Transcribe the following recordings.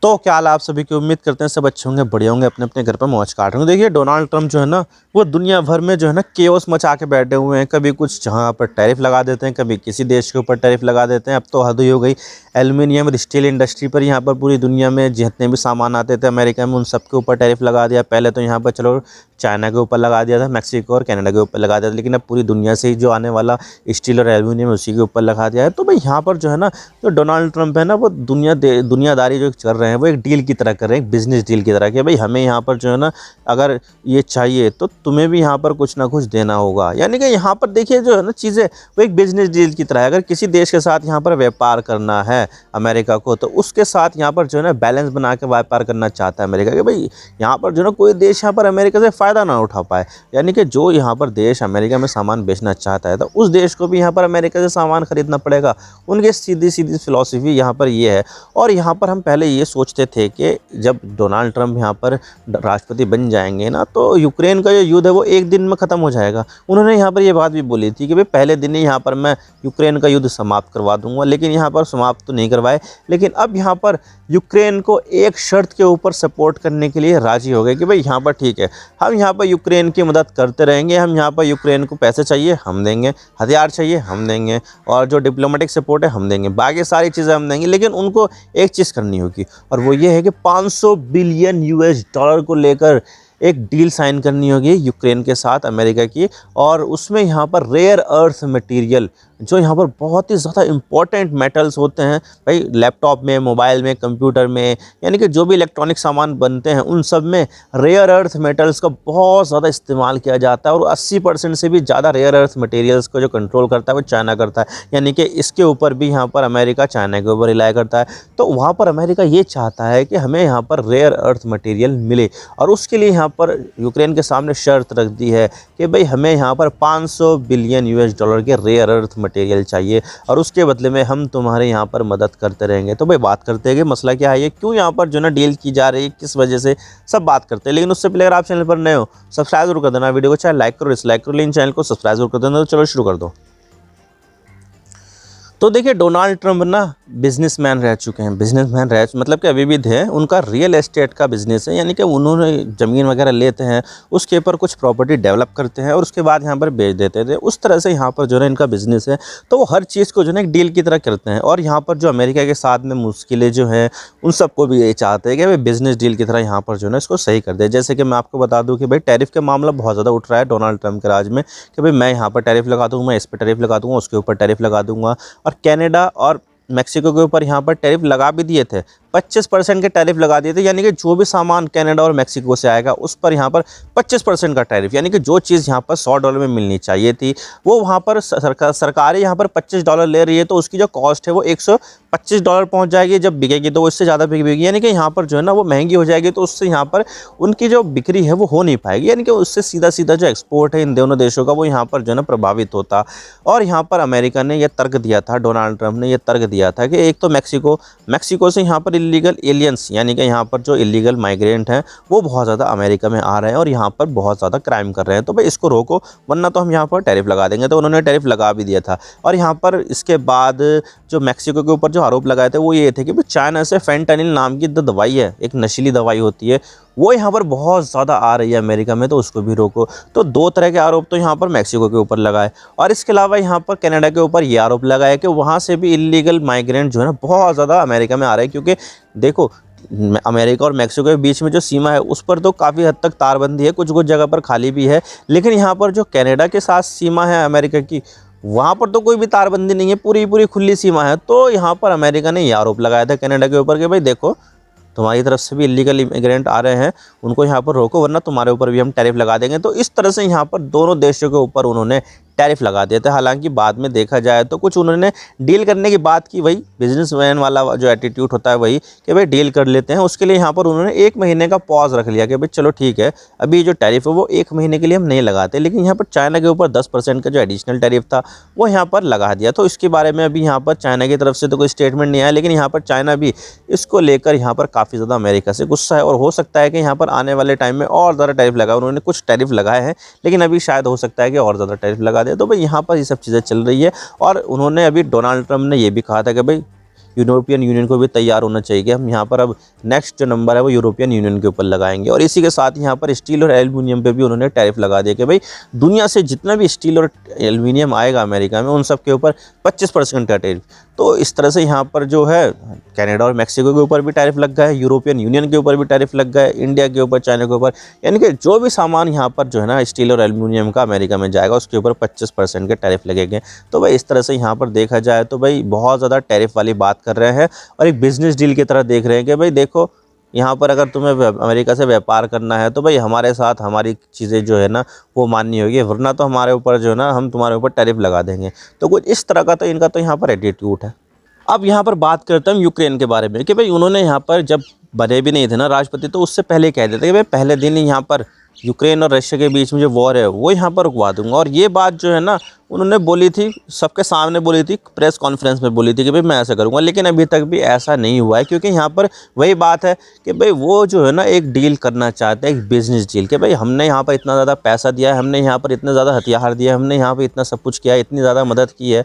तो क्या हाल है आप सभी की। उम्मीद करते हैं सब अच्छे होंगे, बढ़िया होंगे, अपने अपने घर पर मौज काट रहे होंगे। देखिए डोनाल्ड ट्रम्प जो है ना, वो दुनिया भर में जो है ना केओस मचा के बैठे हुए हैं। कभी कुछ जहाँ पर टैरिफ लगा देते हैं, कभी किसी देश के ऊपर टैरिफ लगा देते हैं। अब तो हद ही हो गई। एल्युमिनियम और स्टील इंडस्ट्री पर यहाँ पर पूरी दुनिया में जितने भी सामान आते थे अमेरिका में, उन सबके ऊपर टैरिफ लगा दिया। पहले तो यहाँ पर चलो चाइना के ऊपर लगा दिया था, मैक्सिको और कनाडा के ऊपर लगा दिया था, लेकिन अब पूरी दुनिया से ही जो आने वाला स्टील और एल्युमिनियम उसी के ऊपर लगा दिया है। तो भाई यहाँ पर जो है ना, जो डोनाल्ड ट्रम्प है ना, वो दुनियादारी जो कर रहे हैं, वो एक डील की तरह कर रहे हैं, एक बिजनेस डील की तरह कि भाई हमें यहाँ पर जो है ना, अगर ये चाहिए तो तुम्हें भी यहाँ पर कुछ ना कुछ देना होगा। यानी कि यहाँ पर देखिए जो है ना चीज़ें, वो एक बिजनेस डील की तरह है। अगर किसी देश के साथ यहाँ पर व्यापार करना है अमेरिका को, तो उसके साथ यहाँ पर जो है ना बैलेंस बना के व्यापार करना चाहता है अमेरिका कि भाई यहाँ पर जो है ना कोई देश यहाँ पर अमेरिका से फ़ायदा ना उठा पाए। यानी कि जो यहाँ पर देश अमेरिका में सामान बेचना चाहता है, तो उस देश को भी यहाँ पर अमेरिका से सामान खरीदना पड़ेगा। उनकी सीधी सीधी फिलॉसफी यहाँ पर ये है। और यहाँ पर हम पहले ये सोचते थे कि जब डोनाल्ड ट्रम्प यहाँ पर राष्ट्रपति बन जाएंगे ना, तो यूक्रेन का जो युद्ध है वो एक दिन में ख़त्म हो जाएगा। उन्होंने यहाँ पर ये बात भी बोली थी कि भाई पहले दिन ही यहाँ पर मैं यूक्रेन का युद्ध समाप्त करवा दूंगा। लेकिन यहाँ पर समाप्त तो नहीं करवाए, लेकिन अब यहाँ पर यूक्रेन को एक शर्त के ऊपर सपोर्ट करने के लिए राज़ी हो गए कि भाई यहाँ पर ठीक है, हम यहाँ पर यूक्रेन की मदद करते रहेंगे। हम यहाँ पर यूक्रेन को पैसे चाहिए हम देंगे, हथियार चाहिए हम देंगे, और जो डिप्लोमेटिक सपोर्ट है हम देंगे, बाकी सारी चीज़ें हम देंगे। लेकिन उनको एक चीज़ करनी होगी, और वो ये है कि 500 बिलियन यूएस डॉलर को लेकर एक डील साइन करनी होगी यूक्रेन के साथ अमेरिका की। और उसमें यहाँ पर रेयर अर्थ मटेरियल, जो यहाँ पर बहुत ही ज़्यादा इम्पोर्टेंट मेटल्स होते हैं भाई, लैपटॉप में, मोबाइल में, कंप्यूटर में, यानी कि जो भी इलेक्ट्रॉनिक सामान बनते हैं उन सब में रेयर अर्थ मेटल्स का बहुत ज़्यादा इस्तेमाल किया जाता है। और 80% से भी ज़्यादा रेयर अर्थ मटेरियल्स को जो कंट्रोल करता है वो चाइना करता है। यानी कि इसके ऊपर भी यहाँ पर अमेरिका चाइना के ऊपर रिलाई करता है। तो वहाँ पर अमेरिका ये चाहता है कि हमें यहाँ पर रेयर अर्थ मटेरियल मिले, और उसके लिए यहाँ पर यूक्रेन के सामने शर्त रख दी है कि भाई हमें यहाँ पर 500 बिलियन यूएस डॉलर के रेयर अर्थ मटेरियल चाहिए, और उसके बदले में हम तुम्हारे यहाँ पर मदद करते रहेंगे। तो भाई बात करते हैं कि मसला क्या है, ये क्यों यहाँ पर जो ना डील की जा रही है, किस वजह से, सब बात करते हैं। लेकिन उससे पहले अगर आप चैनल पर नए हो, सब्सक्राइब जरूर कर देना, वीडियो को चाहे लाइक करो डिसलाइक करो, लेकिन चैनल को सब्सक्राइब जरूर कर देना। तो चलो शुरू कर दो। तो देखिए डोनाल्ड ट्रम्प ना बिजनेसमैन रह चुके हैं, बिजनेसमैन रह मतलब कि अभी भी थे। उनका रियल एस्टेट का बिजनेस है, यानी कि उन्होंने ज़मीन वगैरह लेते हैं, उसके ऊपर कुछ प्रॉपर्टी डेवलप करते हैं और उसके बाद यहाँ पर बेच देते थे। उस तरह से यहाँ पर जो है इनका बिजनेस है। तो वो हर चीज़ को जो है एक डील की तरह करते हैं। और यहाँ पर जो अमेरिका के साथ में मुश्किलें जो हैं, उन सबको भी ये चाहते हैं कि भाई बिजनेस डील की तरह यहाँ पर जो है इसको सही कर दे। जैसे कि मैं आपको बता दूँ कि भाई टैरिफ का मामला बहुत ज़्यादा उठ रहा है डोनाल्ड ट्रम्प के राज में, कि भाई मैं यहाँ पर टैरिफ लगा दूँगा, मैं इस पर टैरिफ लगा दूँगा, उसके ऊपर टैरिफ लगा दूँगा। और कनाडा और मैक्सिको के ऊपर यहाँ पर टैरिफ लगा भी दिए थे, 25% के टैरिफ लगा दिए थे। यानी कि जो भी सामान कनाडा और मैक्सिको से आएगा उस पर यहाँ पर 25% का टैरिफ, यानी कि जो चीज़ यहाँ पर $100 में मिलनी चाहिए थी, वो वहाँ पर सरकार यहाँ पर $25 ले रही है। तो उसकी जो कॉस्ट है वो $125 पहुँच जाएगी। जब बिकेगी तो वो इससे ज़्यादा बिकेगी, यानी कि यहाँ पर जो है ना वो महंगी हो जाएगी। तो उससे यहाँ पर उनकी जो बिक्री है वो हो नहीं पाएगी, यानी कि उससे सीधा सीधा जो एक्सपोर्ट है इन दोनों देशों का, वो यहाँ पर जो है ना प्रभावित होता। और यहाँ पर अमेरिका ने यह तर्क दिया था, डोनाल्ड ट्रम्प ने यह तर्क दिया था कि एक तो मैक्सिको से यहाँ पर इलीगल एलियंस, यानी कि यहाँ पर जो इलीगल माइग्रेंट हैं वो बहुत ज़्यादा अमेरिका में आ रहे हैं और यहाँ पर बहुत ज़्यादा क्राइम कर रहे हैं। तो भाई इसको रोको, वरना तो हम यहाँ पर टैरिफ लगा देंगे। तो उन्होंने टैरिफ लगा भी दिया था। और यहाँ पर इसके बाद जो मैक्सिको के ऊपर जो आरोप लगाए थे वो ये थे कि भाई चाइना से फेंटानिल नाम की दवाई है, एक नशीली दवाई होती है, वो यहाँ पर बहुत ज़्यादा आ रही है अमेरिका में, तो उसको भी रोको। तो दो तरह के आरोप तो यहाँ पर मैक्सिको के ऊपर लगाए। और इसके अलावा यहाँ पर कनाडा के ऊपर ये आरोप लगाया कि वहाँ से भी इलीगल माइग्रेंट जो है ना बहुत ज़्यादा अमेरिका में आ रहे हैं। क्योंकि देखो अमेरिका और मैक्सिको के बीच में जो सीमा है उस पर तो काफ़ी हद तक तारबंदी है, कुछ कुछ जगह पर खाली भी है। लेकिन यहाँ पर जो कनाडा के साथ सीमा है अमेरिका की, वहाँ पर तो कोई भी तारबंदी नहीं है, पूरी पूरी खुली सीमा है। तो यहाँ पर अमेरिका ने ये आरोप लगाया था कनाडा के ऊपर कि भाई देखो तुम्हारी तरफ से भी इलीगल इमिग्रेंट आ रहे हैं, उनको यहाँ पर रोको, वरना तुम्हारे ऊपर भी हम टैरिफ लगा देंगे। तो इस तरह से यहाँ पर दोनों देशों के ऊपर उन्होंने टैरिफ लगा दिए थे। हालांकि बाद में देखा जाए तो कुछ उन्होंने डील करने की बात की, वही बिजनेसमैन वाला जो एटीट्यूड होता है वही, कि भाई डील कर लेते हैं। उसके लिए यहाँ पर उन्होंने 1 महीने का पॉज रख लिया कि भाई चलो ठीक है, अभी जो टैरिफ है वो 1 महीने के लिए हम नहीं लगाते। लेकिन यहाँ पर चाइना के ऊपर 10% का जो एडिशनल टैरिफ था वो यहाँ पर लगा दिया। तो इसके बारे में अभी यहाँ पर चाइना की तरफ से तो कोई स्टेटमेंट नहीं आया, लेकिन यहाँ पर चाइना भी इसको लेकर यहाँ पर काफ़ी ज़्यादा अमेरिका से गुस्सा है। और हो सकता है कि यहाँ पर आने वाले टाइम में और ज़्यादा टैरिफ लगाए। उन्होंने कुछ टैरिफ लगाए हैं, लेकिन अभी शायद हो सकता है कि और ज़्यादा टैरिफ लगा दे। तो भाई यहाँ पर ये सब चीज़ें चल रही है। और उन्होंने अभी डोनाल्ड ट्रम्प ने ये भी कहा था कि भाई यूरोपियन यूनियन को भी तैयार होना चाहिए कि हम यहाँ पर अब नेक्स्ट जो नंबर है वो यूरोपियन यूनियन के ऊपर लगाएंगे। और इसी के साथ यहाँ पर स्टील और एल्युमिनियम पे भी उन्होंने टैरिफ लगा दिया कि भाई दुनिया से जितना भी स्टील और एल्युमिनियम आएगा अमेरिका में उन सब के ऊपर 25% का टैरिफ। तो इस तरह से यहाँ पर जो है कनाडा और मैक्सिको के ऊपर भी टैरिफ लग गया है, यूरोपियन यूनियन के ऊपर भी टैरिफ लग गया है, इंडिया के ऊपर, चाइना के ऊपर, यानी कि जो भी सामान यहाँ पर जो है ना स्टील और एल्युमिनियम का अमेरिका में जाएगा उसके ऊपर 25% के टैरिफ लगेंगे। तो भाई इस तरह से यहाँ पर देखा जाए तो भाई बहुत ज़्यादा टैरिफ वाली बात कर रहे हैं और एक बिजनेस डील की तरह देख रहे हैं कि भाई देखो यहाँ पर अगर तुम्हें अमेरिका से व्यापार करना है तो भाई हमारे साथ हमारी चीज़ें जो है ना वो माननी होगी, वरना तो हमारे ऊपर जो है ना हम तुम्हारे ऊपर टैरिफ लगा देंगे। तो कुछ इस तरह का तो इनका तो यहाँ पर एटीट्यूड है। अब यहाँ पर बात करते हैं हम यूक्रेन के बारे में कि भाई उन्होंने यहाँ पर जब बने भी नहीं थे ना राष्ट्रपति तो उससे पहले कह देते कि भाई पहले दिन ही यहाँ पर यूक्रेन और रशिया के बीच में जो वॉर है वो यहाँ पर रुकवा दूंगा। और ये बात जो है ना उन्होंने बोली थी, सबके सामने बोली थी, प्रेस कॉन्फ्रेंस में बोली थी कि भाई मैं ऐसा करूँगा। लेकिन अभी तक भी ऐसा नहीं हुआ है क्योंकि यहाँ पर वही बात है कि भाई वो जो है ना एक डील करना चाहते हैं, एक बिजनेस डील कि भाई हमने यहाँ पर इतना ज़्यादा पैसा दिया है, हमने यहाँ पर इतने ज़्यादा हथियार दिया है, हमने यहाँ पर इतना सब कुछ किया है, इतनी ज़्यादा मदद की है,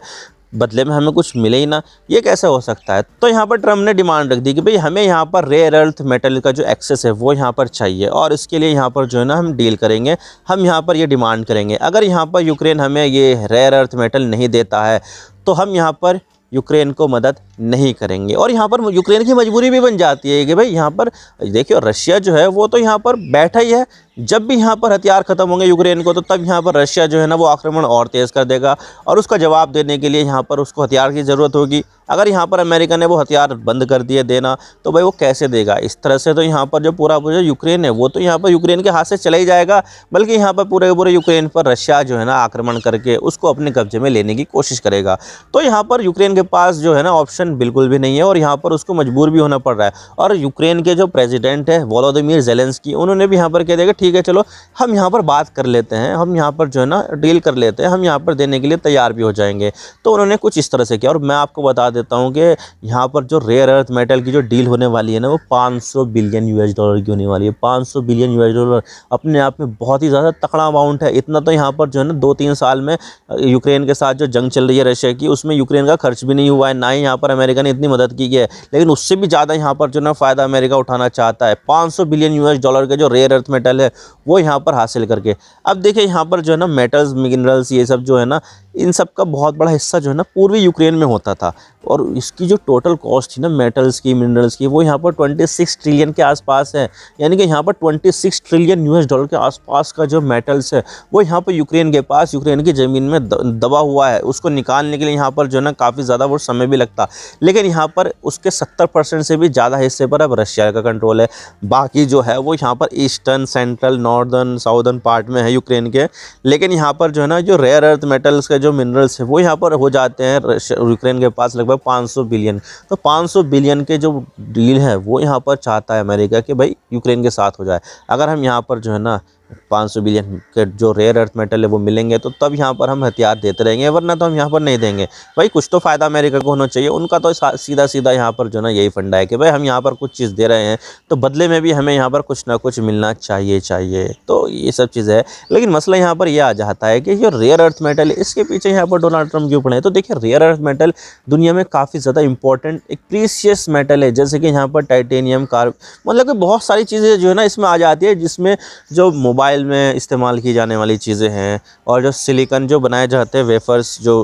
बदले में हमें कुछ मिले ही ना, ये कैसे हो सकता है। तो यहाँ पर ट्रम्प ने डिमांड रख दी कि भाई हमें यहाँ पर रेयर अर्थ मेटल का जो एक्सेस है वो यहाँ पर चाहिए और इसके लिए यहाँ पर जो है ना हम डील करेंगे, हम यहाँ पर ये डिमांड करेंगे। अगर यहाँ पर यूक्रेन हमें ये रेयर अर्थ मेटल नहीं देता है तो हम यहाँ पर यूक्रेन को मदद नहीं करेंगे। और यहाँ पर यूक्रेन की मजबूरी भी बन जाती है कि भाई यहाँ पर देखिए रशिया जो है वो तो यहाँ पर बैठा ही है, जब भी यहाँ पर हथियार ख़त्म होंगे यूक्रेन को तो तब यहाँ पर रशिया जो है ना वो आक्रमण और तेज़ कर देगा और उसका जवाब देने के लिए यहाँ पर उसको हथियार की ज़रूरत होगी। अगर यहाँ पर अमेरिका ने वो हथियार बंद कर दिए देना तो भाई वो कैसे देगा। इस तरह से तो यहाँ पर जो पूरा यूक्रेन है वो तो यहाँ पर यूक्रेन के हाथ से चला ही जाएगा, बल्कि यहाँ पर पूरे यूक्रेन पर रशिया जो है ना आक्रमण करके उसको अपने कब्जे में लेने की कोशिश करेगा। तो यहाँ पर यूक्रेन के पास जो है ना ऑप्शन बिल्कुल भी नहीं है और यहाँ पर उसको मजबूर भी होना पड़ रहा है। और यूक्रेन के जो प्रेसिडेंट है वोलोदिमीर ज़ेलेंस्की, उन्होंने भी यहाँ पर कह दिया ठीक है चलो हम यहाँ पर बात कर लेते हैं, हम यहाँ पर जो है ना डील कर लेते हैं, हम यहाँ पर देने के लिए तैयार भी हो जाएंगे। तो उन्होंने कुछ इस तरह से किया। और मैं आपको बता देता हूँ कि यहाँ पर जो रेयर अर्थ मेटल की जो डील होने वाली है ना वो 500 बिलियन यूएस डॉलर की होने वाली है। 500 बिलियन यूएस डॉलर अपने आप में बहुत ही ज़्यादा तगड़ा अमाउंट है। इतना तो यहाँ पर जो है ना 2-3 साल में यूक्रेन के साथ जो जंग चल रही है रशिया की उसमें यूक्रेन का खर्च भी नहीं हुआ है, ना ही यहाँ पर अमेरिका ने इतनी मदद की है। लेकिन उससे भी ज़्यादा यहाँ पर जो ना फ़ायदा अमेरिका उठाना चाहता है 500 बिलियन यूएस डॉलर के जो रेयर अर्थ मेटल है वो यहाँ पर हासिल करके। अब देखिए यहाँ पर जो है ना मेटल्स मिनरल्स ये सब जो है ना इन सब का बहुत बड़ा हिस्सा जो है ना पूर्वी यूक्रेन में होता था और इसकी जो टोटल कॉस्ट थी ना मेटल्स की मिनरल्स की वो यहाँ पर 26 ट्रिलियन के आसपास है। यानी कि यहाँ पर 26 ट्रिलियन यूएस डॉलर के आसपास का जो मेटल्स है वो यहाँ पर यूक्रेन के पास यूक्रेन की ज़मीन में दबा हुआ है। उसको निकालने के लिए यहाँ पर जो है ना काफ़ी ज़्यादा वो समय भी लगता, लेकिन यहाँ पर उसके 70% से भी ज़्यादा हिस्से पर अब रशिया का कंट्रोल है। बाकी जो है वो यहाँ पर eastern, central, northern, southern part में है यूक्रेन के। लेकिन यहाँ पर जो है ना जो रेयर अर्थ मेटल्स के जो मिनरल्स है वो यहाँ पर हो जाते हैं यूक्रेन के पास लगभग 500 बिलियन। तो 500 बिलियन के जो डील है वो यहाँ पर चाहता है अमेरिका कि भाई यूक्रेन के साथ हो जाए। अगर हम यहाँ पर जो है ना 500 बिलियन के जो रेयर अर्थ मेटल है वो मिलेंगे तो तब यहाँ पर हम हथियार देते रहेंगे, वरना तो हम यहाँ पर नहीं देंगे। भाई कुछ तो फ़ायदा अमेरिका को होना चाहिए। उनका तो सीधा सीधा यहाँ पर जो ना यही फंडा है कि भाई हम यहाँ पर कुछ चीज़ दे रहे हैं तो बदले में भी हमें यहाँ पर कुछ ना कुछ मिलना चाहिए। तो ये सब चीज़ है। लेकिन मसला यहाँ पर यह आ जाता है कि जो रेयर अर्थ मेटल है इसके पीछे यहाँ पर डोनाल्ड ट्रम्प क्यों पड़े हैं। तो देखिए रेयर अर्थ मेटल दुनिया में काफ़ी ज़्यादा इंपॉर्टेंट एक प्रीशियस मेटल है, जैसे कि यहाँ पर टाइटेनियम, मतलब कि बहुत सारी चीज़ें जो है ना इसमें आ जाती है, जिसमें जो मोबाइल में इस्तेमाल की जाने वाली चीज़ें हैं और जो सिलिकॉन जो बनाए जाते हैं, वेफर्स जो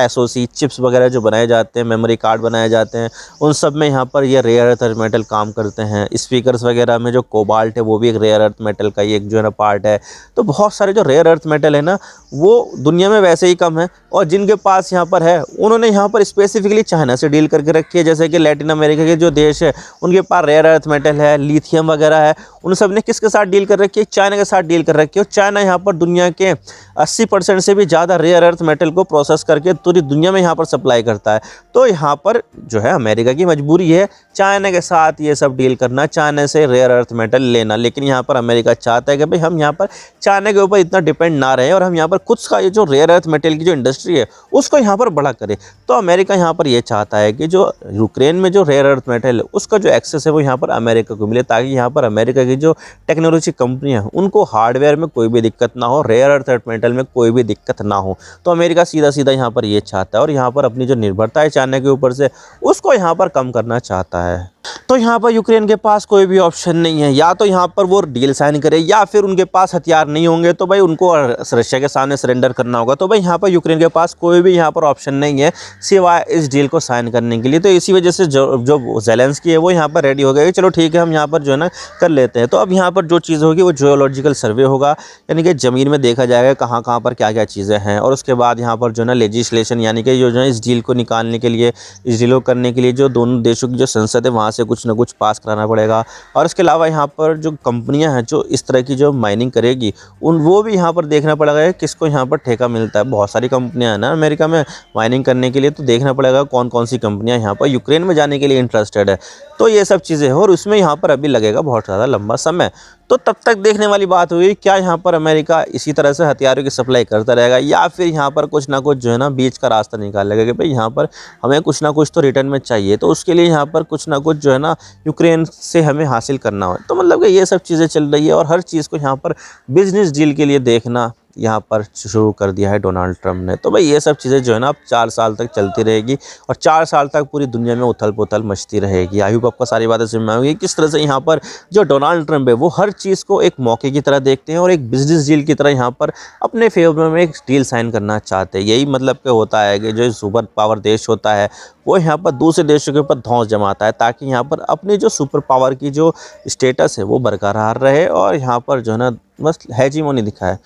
SOC चिप्स वगैरह जो बनाए जाते हैं, मेमोरी कार्ड बनाए जाते हैं, उन सब में यहाँ पर ये रेयर अर्थ मेटल काम करते हैं। स्पीकर्स वगैरह में जो कोबाल्ट है वो भी एक रेयर अर्थ मेटल का ही एक जो है ना पार्ट है। तो बहुत सारे जो रेयर अर्थ मेटल है ना वो दुनिया में वैसे ही कम है और जिनके पास यहाँ पर है उन्होंने यहाँ पर स्पेसिफिकली चाइना से डील करके रखी है। जैसे कि लैटिन अमेरिका के जो देश है उनके पास रेयर अर्थ मेटल है, लिथियम वगैरह है, उन सब ने किसके साथ डील कर रखी है? चाइना के साथ डील कर रखी है। और चाइना यहाँ पर दुनिया के 80% से भी ज़्यादा रेयर अर्थ मेटल को प्रोसेस करके पूरी दुनिया में यहाँ पर सप्लाई करता है। तो यहाँ पर जो है अमेरिका की मजबूरी है चाइना के साथ ये सब डील करना, चाइना से रेयर अर्थ मेटल लेना। लेकिन यहाँ पर अमेरिका चाहता है कि भाई हम यहाँ पर चाइना के ऊपर इतना डिपेंड ना रहे और हम यहाँ पर खुद का ये जो रेयर अर्थ मेटल की जो इंडस्ट्री है उसको यहाँ पर बड़ा करें। तो अमेरिका यहाँ पर ये चाहता है कि जो यूक्रेन में जो रेयर अर्थ मेटल है उसका जो एक्सेस है वो यहाँ पर अमेरिका को मिले, ताकि यहाँ पर अमेरिका की जो टेक्नोलॉजी कंपनियाँ हैं उनको हार्डवेयर में कोई भी दिक्कत ना हो, रेयर अर्थ मेटल में कोई भी दिक्कत ना हो। तो अमेरिका सीधा सीधा यहाँ पर ये चाहता है और यहाँ पर अपनी जो निर्भरता है चाइना के ऊपर से उसको यहाँ पर कम करना चाहता है। तो यहाँ पर यूक्रेन के पास कोई भी ऑप्शन नहीं है, या तो यहाँ पर वो डील साइन करे या फिर उनके पास हथियार नहीं होंगे तो भाई उनको रशिया के सामने सरेंडर करना होगा। तो भाई यहाँ पर यूक्रेन के पास कोई भी यहाँ पर ऑप्शन नहीं है सिवाय इस डील को साइन करने के लिए। तो इसी वजह से जो ज़ेलेंस्की है वो यहाँ पर रेडी हो गया कि चलो ठीक है हम यहाँ पर जो है ना कर लेते हैं। तो अब यहाँ पर जो चीज़ होगी वो जियोलॉजिकल सर्वे होगा, यानी कि ज़मीन में देखा जाएगा कहाँ कहाँ पर क्या क्या चीज़ें हैं। और उसके बाद यहाँ पर जो है ना लेजिस्लेशन, यानी कि जो है इस डील को निकालने के लिए, इस डील को करने के लिए जो दोनों देशों की जो संसद है वहाँ से कुछ ना कुछ पास कराना पड़ेगा। और इसके अलावा यहाँ पर जो कंपनियां हैं जो इस तरह की जो माइनिंग करेगी वो भी यहाँ पर देखना पड़ेगा किसको यहाँ पर ठेका मिलता है। बहुत सारी कंपनियां हैं ना अमेरिका में माइनिंग करने के लिए, तो देखना पड़ेगा कौन कौन सी कंपनियां यहाँ पर यूक्रेन में जाने के लिए इंटरेस्टेड है। तो ये सब चीज़ें हैं और उसमें यहाँ पर अभी लगेगा बहुत ज़्यादा लंबा समय। तो तब तक देखने वाली बात हुई क्या यहाँ पर अमेरिका इसी तरह से हथियारों की सप्लाई करता रहेगा या फिर यहाँ पर कुछ ना कुछ जो है ना बीच का रास्ता निकालेगा कि भाई यहाँ पर हमें कुछ ना कुछ तो रिटर्न में चाहिए, तो उसके लिए यहाँ पर कुछ ना कुछ जो है ना यूक्रेन से हमें हासिल करना हो। तो मतलब कि ये सब चीज़ें चल रही है और हर चीज़ को यहाँ पर बिजनेस डील के लिए देखना यहाँ पर शुरू कर दिया है डोनाल्ड ट्रम्प ने। तो भाई ये सब चीज़ें जो है ना अब 4 साल तक चलती रहेगी और 4 साल तक पूरी दुनिया में उथल पुथल मचती रहेगी। आई होप आपको सारी बातें समझ में आएंगी किस तरह से यहाँ पर जो डोनाल्ड ट्रम्प है वो हर चीज़ को एक मौके की तरह देखते हैं और एक बिजनेस डील की तरह यहाँ पर अपने फेवर में एक डील साइन करना चाहते हैं। यही मतलब कि होता है कि जो सुपर पावर देश होता है वो यहाँ पर दूसरे देशों के ऊपर धौंस जमाता है ताकि यहाँ पर अपनी जो सुपर पावर की जो स्टेटस है वो बरकरार रहे और यहाँ पर जो है ना बस हेजीमोनी दिखाए।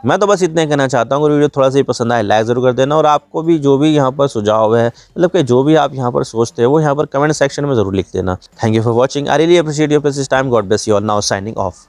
मैं तो बस इतना कहना चाहता हूँ। अगर वीडियो थोड़ा सा ही पसंद आए लाइक ज़रूर कर देना और आपको भी जो भी यहाँ पर सुझाव है, मतलब कि जो भी आप यहाँ पर सोचते हैं वो यहाँ पर कमेंट सेक्शन में ज़रूर लिख देना। Thank you for watching. I really appreciate your precious time. God bless you all. Now signing off.